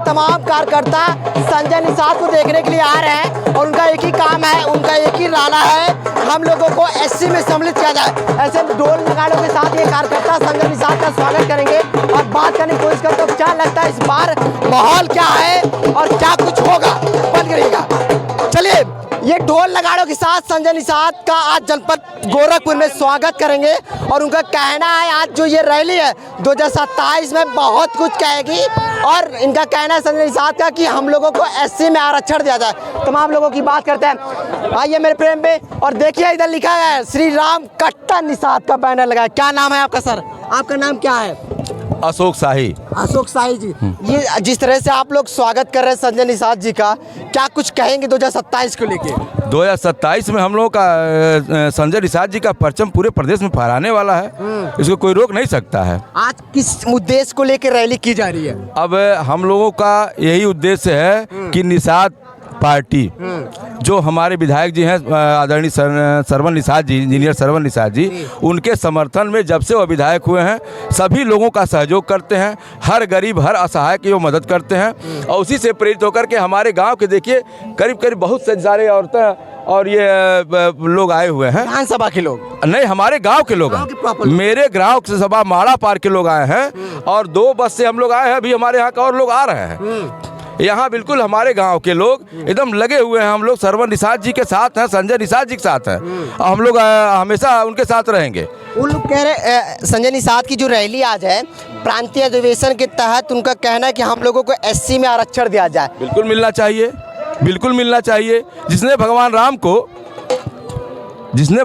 तमाम कार्यकर्ता संजय निषाद को देखने के लिए आ रहे हैं और उनका एक ही काम है, उनका एक ही नारा है, हम लोगों को एससी में सम्मिलित किया जाए। ऐसे ढोल नगाड़ों के साथ ये कार्यकर्ता संजय निषाद का स्वागत करेंगे और बात करने की कोशिश करते हैं क्या लगता है इस बार माहौल क्या है और क्या कुछ होगा, बन करेगा। चलिए ये ढोल नगाड़ों के साथ संजय निषाद का आज जनपद गोरखपुर में स्वागत करेंगे और उनका कहना है आज जो ये रैली है 2027 में बहुत कुछ कहेगी और इनका कहना है संजय निषाद का कि हम लोगों को एससी में आरक्षण दिया जाए। तमाम लोगों की बात करते हैं, आइए मेरे प्रेम पे। और देखिए इधर लिखा है श्री राम कट्टा निषाद का बैनर लगा है। क्या नाम है आपका सर? आपका नाम क्या है? अशोक शाही। अशोक शाही जी, ये जिस तरह से आप लोग स्वागत कर रहे हैं संजय निषाद जी का, क्या कुछ कहेंगे 2027 को लेके? 2027 में हम लोगों का संजय निषाद जी का परचम पूरे प्रदेश में फहराने वाला है, इसको कोई रोक नहीं सकता है। आज किस उद्देश्य को लेकर रैली की जा रही है? अब हम लोगों का यही उद्देश्य है कि निषाद पार्टी जो हमारे विधायक जी हैं आदरणीय सरवन निषाद जी, इंजीनियर सरवन निषाद जी, उनके समर्थन में जब से वो विधायक हुए हैं सभी लोगों का सहयोग करते हैं, हर गरीब हर असहाय की वो मदद करते हैं और उसी से प्रेरित होकर के हमारे गांव के देखिए करीब करीब बहुत से सारे औरतें और ये लोग आए हुए हैं। विधानसभा के लोग नहीं, हमारे गांव के लोग हैं, मेरे गांव से सभा माड़ा पार के लोग आए हैं और 2 बस से हम लोग आए हैं, अभी हमारे यहाँ का और लोग आ रहे हैं। यहाँ बिल्कुल हमारे गांव के लोग एकदम लगे हुए हैं, हम लोग सरवन निषाद जी के साथ हैं, संजय निषाद जी के साथ हैं, हम लोग हमेशा उनके साथ रहेंगे। उन लोग कह रहे संजय निषाद की जो रैली आज है प्रांतीय अधिवेशन के तहत, उनका कहना है कि हम लोगों को एससी में आरक्षण दिया जाए। बिल्कुल मिलना चाहिए, बिल्कुल मिलना चाहिए। जिसने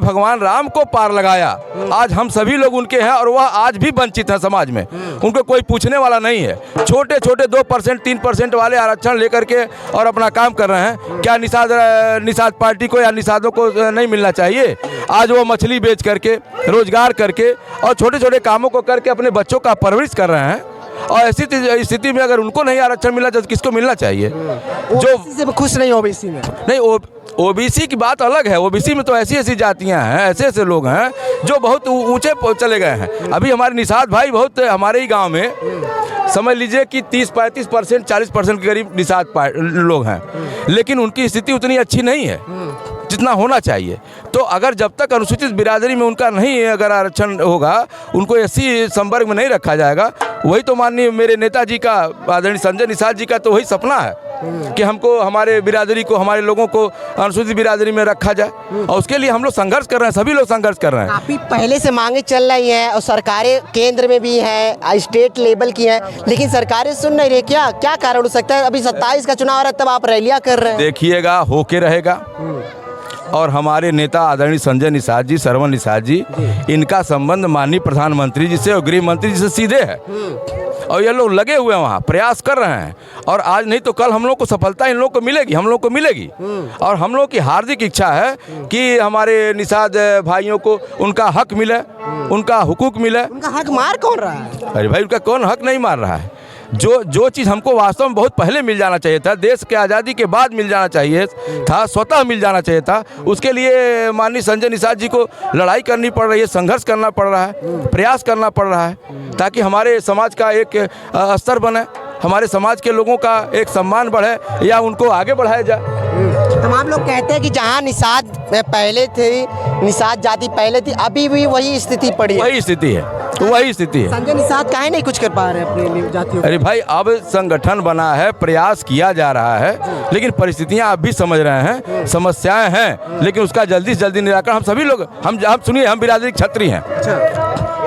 भगवान राम को पार लगाया, आज हम सभी लोग उनके हैं और वह आज भी वंचित हैं समाज में, उनको कोई पूछने वाला नहीं है। छोटे छोटे 2% 3% वाले आरक्षण लेकर के और अपना काम कर रहे हैं। क्या निषाद पार्टी को या निषादों को नहीं मिलना चाहिए? आज वो मछली बेच करके, रोजगार करके और छोटे छोटे कामों को करके अपने बच्चों का परवरिश कर रहे हैं और ऐसी स्थिति में अगर उनको नहीं आरक्षण मिला तो किसको मिलना चाहिए? जो से खुश नहीं ओबीसी में नहीं, ओबीसी की बात अलग है। ओबीसी में तो ऐसी ऐसी जातियां हैं, ऐसे ऐसे लोग हैं जो बहुत ऊंचे चले गए हैं। अभी हमारे निषाद भाई बहुत हमारे ही गांव में समझ लीजिए कि 30-35% 40% के करीब निषाद लोग हैं, लेकिन उनकी स्थिति उतनी अच्छी नहीं है जितना होना चाहिए। तो अगर जब तक अनुसूचित बिरादरी में उनका नहीं अगर आरक्षण होगा, उनको एससी संवर्ग में नहीं रखा जाएगा, वही तो माननीय मेरे नेताजी का आदरणीय संजय निषाद जी का तो वही सपना है कि हमको हमारे बिरादरी को, हमारे लोगों को अनुसूचित बिरादरी में रखा जाए और उसके लिए हम लोग संघर्ष कर रहे हैं, सभी लोग संघर्ष कर रहे हैं। काफ़ी पहले से मांगे चल रही हैं और सरकारें केंद्र में भी हैं, स्टेट लेवल की हैं, लेकिन सरकारें सुन नहीं रही। क्या कारण हो सकता है? अभी 27 का चुनाव आ रहा है, तब आप रैलियाँ कर रहे हैं। देखिएगा होके रहेगा। और हमारे नेता आदरणीय संजय निषाद जी, सरवन निषाद जी, इनका संबंध माननीय प्रधानमंत्री जी से और गृह मंत्री जी से सीधे है और ये लोग लगे हुए हैं, वहाँ प्रयास कर रहे हैं और आज नहीं तो कल हम लोग को सफलता इन लोग को मिलेगी, हम लोग को मिलेगी। और हम लोग की हार्दिक इच्छा है कि हमारे निषाद भाइयों को उनका हक मिले, उनका हुकूक मिले। उनका हक मार कौन रहा है? अरे भाई, उनका कौन हक नहीं मार रहा है? जो चीज़ हमको वास्तव में बहुत पहले मिल जाना चाहिए था, देश के आज़ादी के बाद मिल जाना चाहिए था, स्वतः मिल जाना चाहिए था, उसके लिए माननीय संजय निषाद जी को लड़ाई करनी पड़ रही है, संघर्ष करना पड़ रहा है, प्रयास करना पड़ रहा है ताकि हमारे समाज का एक स्तर बने, हमारे समाज के लोगों का एक सम्मान बढ़े या उनको आगे बढ़ाया जाए। तमाम लोग कहते हैं कि जहाँ निषाद पहले थे, निषाद जाति पहले थी, अभी भी वही स्थिति पड़ी है। वही स्थिति है, वही स्थिति है। संजय निषाद काहे नहीं कुछ कर पा रहे अपनी जातियों? अरे भाई, अब संगठन बना है, प्रयास किया जा रहा है, लेकिन परिस्थितियां आप भी समझ रहे हैं, समस्याएं हैं, लेकिन उसका जल्दी से जल्दी निराकरण हम सभी लोग, हम सुनिए, हम बिरादरी क्षत्रिय हैं,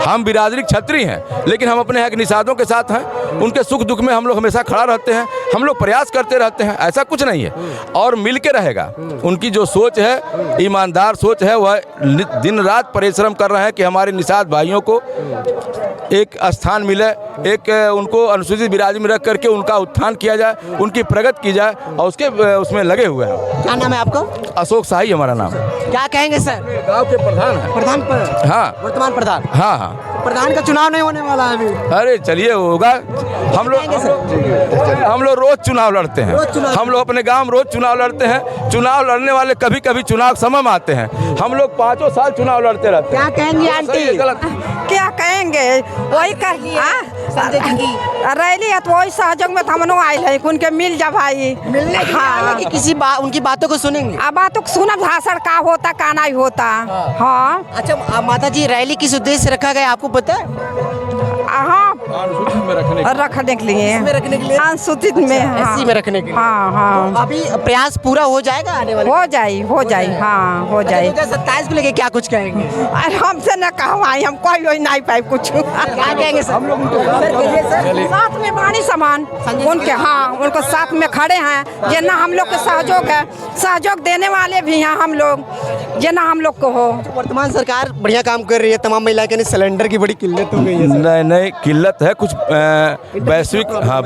हम बिरादरी क्षत्रिय हैं, लेकिन हम अपने हक निषादों के साथ हैं, उनके सुख दुख में हम लोग हमेशा खड़ा रहते हैं, हम लोग प्रयास करते रहते हैं, ऐसा कुछ नहीं है और मिल के रहेगा। उनकी जो सोच है, ईमानदार सोच है, वह दिन रात परिश्रम कर रहे हैं कि हमारे निषाद भाइयों को एक स्थान मिले, एक उनको अनुसूचित बिरादरी में रख करके उनका उत्थान किया जाए, उनकी प्रगति की जाए और उसमें लगे हुए हैं। क्या नाम है आपका? अशोक शाही हमारा नाम। क्या कहेंगे सर? गांव के प्रधान हैं। प्रधान पर? हाँ, वर्तमान प्रधान। हाँ हाँ। प्रधान का चुनाव नहीं होने वाला है अभी। अरे चलिए, होगा। हम लोग रोज चुनाव लड़ते हैं, हम लोग अपने गांव में रोज चुनाव लड़ते हैं। चुनाव लड़ने वाले कभी कभी चुनाव समय में आते हैं, हम लोग 5 साल चुनाव लड़ते रहते हैं। क्या कहेंगे आंटी? क्या कहें, करेंगे वही कर संजय जी की रैली है तो वही सहयोग में तो हम लोग आए हैं उनके मिल जा भाई मिलने के लिए आए हैं कि किसी उनकी बातों को सुनेंगे? अब बात तो सुना भाषण का होता का नहीं होता। हाँ अच्छा माता जी, रैली किस उद्देश्य से रखा गया आपको पता है? हाँ अनुसूचित में रखने के लिए इसमें रखने के लिए? अनुसूचित में एससी में रखने के लिए? हाँ हाँ अभी प्रयास पूरा हो जाएगा आने वाले? हो जाए हाँ हो जाए। 2027 को लेके क्या कुछ कहेंगे? अरे हमसे न कहवाई हम कोई वही नहीं पाए कुछ क्या कहेंगे सर? सर कहिए सर। साथ में बाणी समान उनके हाँ उनको साथ में खड़े हैं जितना हम लोग के सहयोग है सहयोग देने वाले भी हैं हम लोग जितना हम लोग को हो। वर्तमान सरकार बढ़िया काम कर रही है, तमाम महिला के लिए सिलेंडर की बड़ी किल्लत हो गई है सर। नहीं नहीं किल्लत है कुछ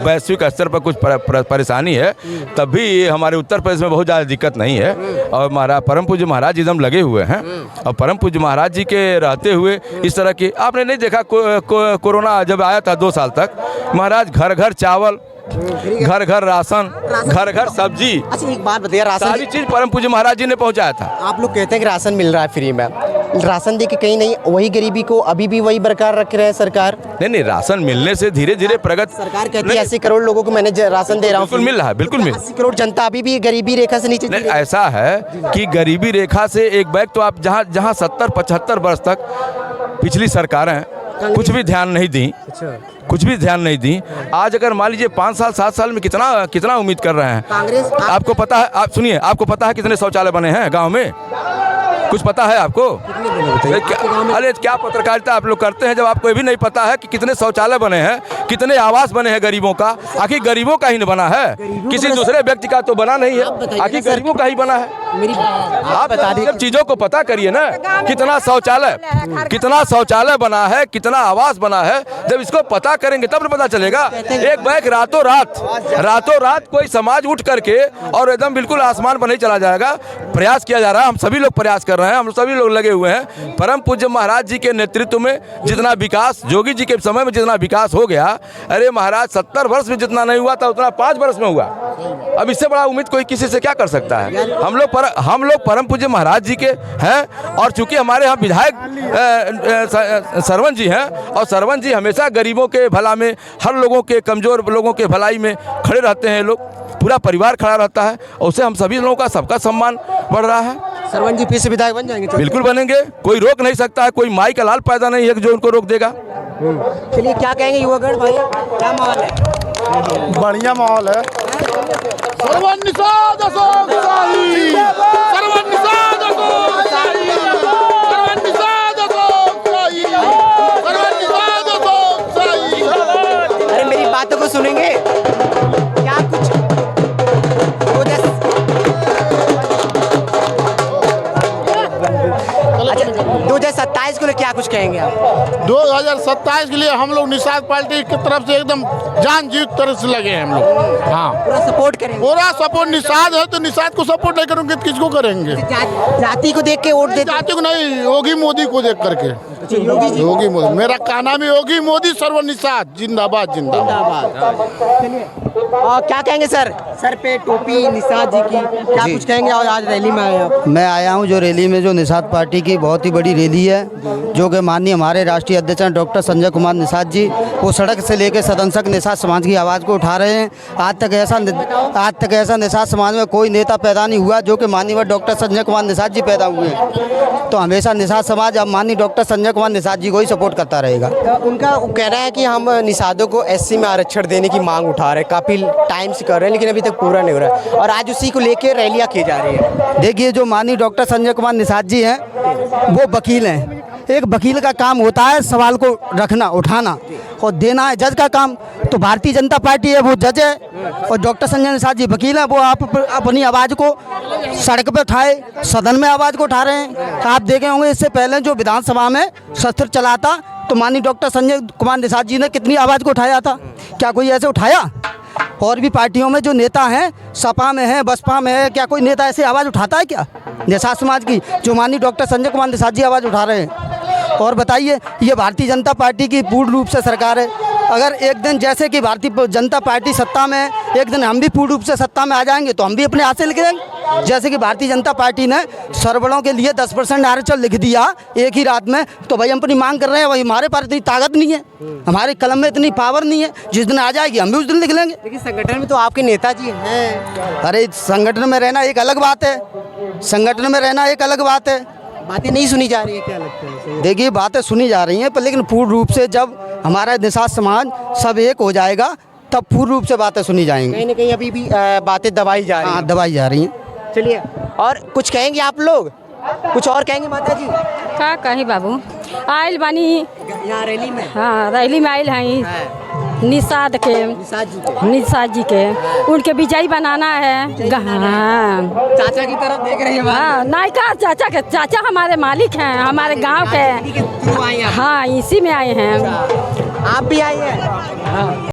वैश्विक स्तर पर कुछ परेशानी है, तब भी हमारे उत्तर प्रदेश में बहुत ज़्यादा दिक्कत नहीं है। और परम पूज्य महाराज जी एकदम लगे हुए हैं और परम पूज्य महाराज जी के रहते हुए इस तरह की आपने नहीं देखा कोरोना जब आया था 2 साल तक महाराज घर घर चावल, घर घर राशन, घर घर सब्जी, अच्छा एक बात बताइए, राशन सारी चीज परम पूज्य महाराज जी ने पहुंचाया था। आप लोग कहते हैं कि राशन मिल रहा है फ्री में, राशन दे के कहीं नहीं वही गरीबी को अभी भी वही बरकरार रख रहे हैं सरकार? नहीं राशन मिलने से धीरे धीरे प्रगति सरकार कहती है 80 करोड़ लोगों को मैंने राशन दे रहा हूँ, बिल्कुल मिल रहा है, बिल्कुल मिल। 80 करोड़ जनता अभी भी गरीबी रेखा से नीचे। नहीं ऐसा है कि गरीबी रेखा से एक बैग तो आप जहाँ 70-75 वर्ष तक पिछली सरकारें कुछ भी ध्यान नहीं दी, कुछ भी ध्यान नहीं दी। आज अगर मान लीजिए 5 साल 7 साल में कितना उम्मीद कर रहे हैं कांग्रेस। आपको पता है, आप सुनिए, आपको पता है कितने शौचालय बने हैं गांव में? कुछ पता है आपको? अरे क्या पत्रकारिता आप लोग करते हैं जब आपको ये भी नहीं पता है कि कितने शौचालय बने हैं, कितने आवास बने हैं गरीबों का? आखिर गरीबों का ही नहीं बना है, किसी दूसरे व्यक्ति का तो बना नहीं है, आखिर गरीबों का ही बना है। मेरी आप बता दीजिए, जब चीजों को पता करिए ना, कितना शौचालय बना है, कितना आवास बना है, जब इसको पता करेंगे तब पता चलेगा। एक बैग रातों रात कोई समाज उठ करके और एकदम बिल्कुल आसमान पर नहीं चला जाएगा। प्रयास किया जा रहा है, हम सभी लोग प्रयास कर रहे हैं, हम सभी लोग लगे हुए हैं। परम पूज्य महाराज जी के नेतृत्व में जितना विकास, योगी जी के समय में जितना विकास हो गया, अरे महाराज 70 वर्ष में जितना नहीं हुआ था उतना 5 वर्ष में हुआ। अब इससे बड़ा उम्मीद कोई किसी से क्या कर सकता है? हम लोग परम पूज्य महाराज जी के हैं और चूंकि हमारे यहाँ विधायक सरवन जी हैं और सरवन जी हमेशा गरीबों के भला में, हर लोगों के, कमजोर लोगों के भलाई में खड़े रहते हैं। लोग पूरा परिवार खड़ा रहता है और उससे हम सभी लोगों का सबका सम्मान बढ़ रहा है। सरवन जी फिर से विधायक बन जाएंगे? बिल्कुल बनेंगे, कोई रोक नहीं सकता है, कोई माई का लाल पैदा नहीं है जो उनको रोक देगा। चलिए क्या कहेंगे युवागढ़ भाई, क्या माहौल है? बढ़िया माहौल है। अरे मेरी बातों को सुनेंगे क्या? कुछ 2027 को लिए क्या कुछ कहेंगे आप? 2027 के लिए हम लोग निषाद पार्टी की तरफ से एकदम जान जीत तरह से लगे हैं हम लोग। हाँ पूरा सपोर्ट करेंगे? पूरा सपोर्ट। निषाद है तो निषाद को सपोर्ट नहीं करेंगे तो किसको करेंगे? जाति को देख के वोट देते? जाति को नहीं, योगी मोदी को देख करके। योगी मोदी, मेरा कहना में योगी मोदी सर्व निषाद जिंदाबाद जिंदाबाद। और क्या कहेंगे सर पे टोपी निषाद जी की, क्या कुछ कहेंगे? और आज रैली में आए आप? मैं आया हूं जो रैली में, जो निषाद पार्टी की बहुत ही बड़ी रैली है, जो कि माननीय हमारे राष्ट्रीय अध्यक्ष हैं डॉक्टर संजय कुमार निषाद जी, वो सड़क से लेकर सदन तक निषाद समाज की आवाज़ को उठा रहे हैं। आज तक ऐसा निषाद समाज में कोई नेता पैदा नहीं हुआ जो कि माननीय डॉक्टर संजय कुमार निषाद जी पैदा हुए। तो हमेशा निषाद समाज अब माननीय डॉक्टर संजय कुमार निषाद जी को ही सपोर्ट करता रहेगा। उनका कहना है कि हम निषादों को एससी में आरक्षण देने की मांग उठा रहे हैं, काफ़ी टाइम से कर रहे हैं, लेकिन अभी तक पूरा नहीं हो रहा है और आज उसी को लेकर रैलियाँ की जा रही है। देखिए, जो माननीय डॉक्टर संजय कुमार निषाद जी हैं वो वकील हैं। एक वकील का काम होता है सवाल को रखना, उठाना और देना है जज का काम। तो भारतीय जनता पार्टी है वो जज है और डॉक्टर संजय निषाद जी वकील हैं। वो आप अपनी आवाज़ को सड़क पर उठाए, सदन में आवाज़ को उठा रहे हैं। आप देखे होंगे इससे पहले जो विधानसभा में शस्त्र चलाता तो माननीय डॉक्टर संजय कुमार निषाद जी ने कितनी आवाज़ को उठाया था? क्या कोई ऐसे उठाया? और भी पार्टियों में जो नेता हैं, सपा में है, बसपा में है, क्या कोई नेता ऐसे आवाज़ उठाता है क्या निषाद समाज की, जो माननीय डॉक्टर संजय कुमार निषाद जी आवाज़ उठा रहे हैं? और बताइए, ये भारतीय जनता पार्टी की पूर्ण रूप से सरकार है, अगर एक दिन जैसे कि भारतीय जनता पार्टी सत्ता में, एक दिन हम भी पूर्ण रूप से सत्ता में आ जाएंगे तो हम भी अपने हाथ से लिख देंगे। जैसे कि भारतीय जनता पार्टी ने सरवड़ों के लिए 10% आरक्षण लिख दिया एक ही रात में, तो भाई हम अपनी मांग कर रहे हैं, भाई हमारे पास इतनी ताकत नहीं है, हमारे कलम में इतनी पावर नहीं है, जिस दिन आ जाएगी हम भी उस दिन लिख लेंगे। लेकिन संगठन में तो आपके नेताजी हैं। अरे संगठन में रहना एक अलग बात है, संगठन में रहना एक अलग बात है। बातें नहीं सुनी जा रही है, क्या लगता है? देखिए बातें सुनी जा रही हैं, पर लेकिन पूर्ण रूप से जब हमारा निषाद समाज सब एक हो जाएगा तब पूर्ण रूप से बातें सुनी जाएंगी। कहीं ना कहीं अभी भी बातें दबाई जा रही हाँ, हैं। दबाई जा रही हैं। चलिए, और कुछ कहेंगे आप लोग? कुछ और कहेंगे माता जी? का कही बाबू, आयल बानी यहाँ रैली में हाँ रैली में आयल हैं निषाद के, निषाद जी के। निषाद जी के, उनके विजयी बनाना है। हाँ चाचा की तरफ देख रही है। हाँ, नायका चाचा के, चाचा हमारे मालिक हैं, हमारे गांव के। थ्रू आई हैं आप। हाँ इसी में आए हैं। आप भी आई हैं?